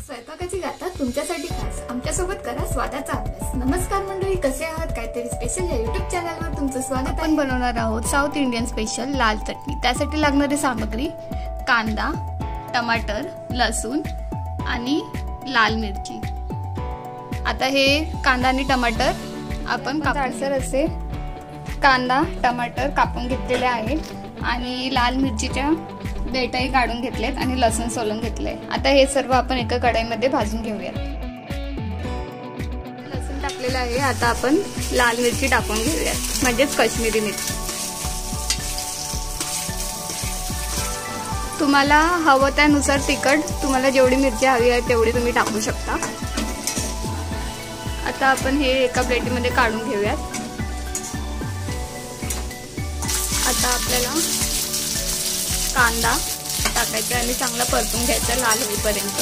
स्वयंपाकाची गाथा तुमच्यासाठी खास आमच्यासोबत करा स्वादाचा अभ्यास। नमस्कार मंडळी, कसे आहात? काहीतरी स्पेशल या युट्यूब चॅनलवर तुमचं स्वागत आहे। आपण बनवणार आहोत साऊथ इंडियन स्पेशल लाल चटणी। त्यासाठी लागणारी सामग्री कांदा, टमाटर, लसूण आणि लाल मिरची। आता हे कांदा आणि टमाटर आपण जाडसर असे कांदा टमाटर कापून घेतलेले आहेत आणि लाल मिरचीच्या देठही काढून घेतलेत आणि लसूण सोलून घेतले। आता हे सर्व आपण एका कढईमध्ये भाजून घेऊयात। लसूण टाकलेलं आहे, आता आपण लाल मिरची टाकून घेऊयात, म्हणजेच काश्मीरी मिरची। तुम्हाला हवं त्यानुसार तिखट, तुम्हाला जेवढी मिरची हवी आहे तेवढी तुम्ही टाकू शकता। आता आपण हे एका प्लेटीमध्ये काढून घेऊयात। आता आपल्याला कांदा टाकायचा आणि चांगला परतून घ्यायचा लाल होईपर्यंत।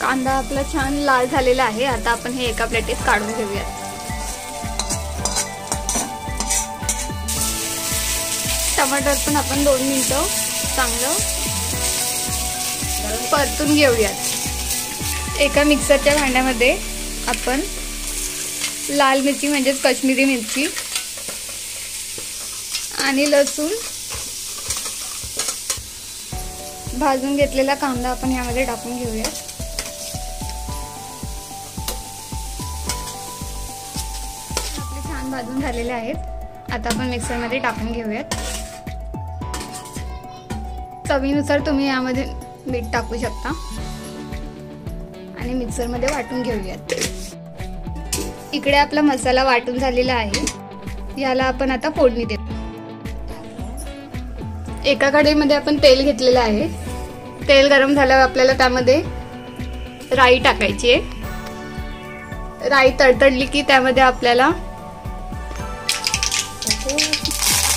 कांदा आपला छान लाल झालेला आहे, आता आपण हे एका प्लेटीत काढून घेऊयात। टमाटर पण आपण 2 मिनिटं चांगलं परतून घेऊयात। एका मिक्सरच्या भांड्यामध्ये आपण लाल मिरची म्हणजेच काश्मीरी मिरची आणि लसूण भाजून घेतलेला कांदा आपण यामध्ये टाकून घेऊयात। आपले छान भाजून झालेले आहेत, आता आपण मिक्सरमध्ये टाकून घेऊयात। चवीनुसार तुम्ही यामध्ये मीठ टाकू शकता आणि मिक्सर मध्ये वाटून घेऊयात। इकडे आपला मसाला वाटून झालेला आहे, याला आपण आता फोडणी देऊ। एका कढईमध्ये आपण तेल घेतलेलं आहे, तेल गरम झाल्यावर आपल्याला त्यामध्ये राई टाकायची आहे। राई तडतडली की त्यामध्ये आपल्याला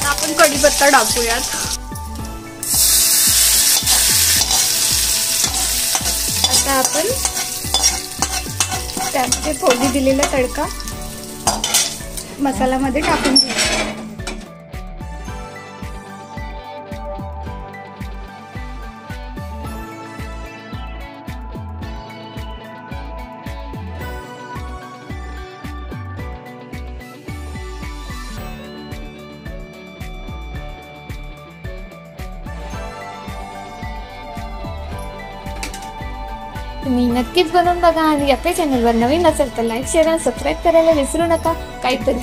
आपण कढीपत्ता टाकूयात। आपण त्यामध्ये फोडणी दिलेला तडका मसाल्यामध्ये टाकून घेऊ। तुम्ही नक्कीच बनवून बघा आणि आपल्या चॅनलवर नवीन असेल तर लाईक शेअर आणि सबस्क्राईब करायला विसरू नका। काहीतरी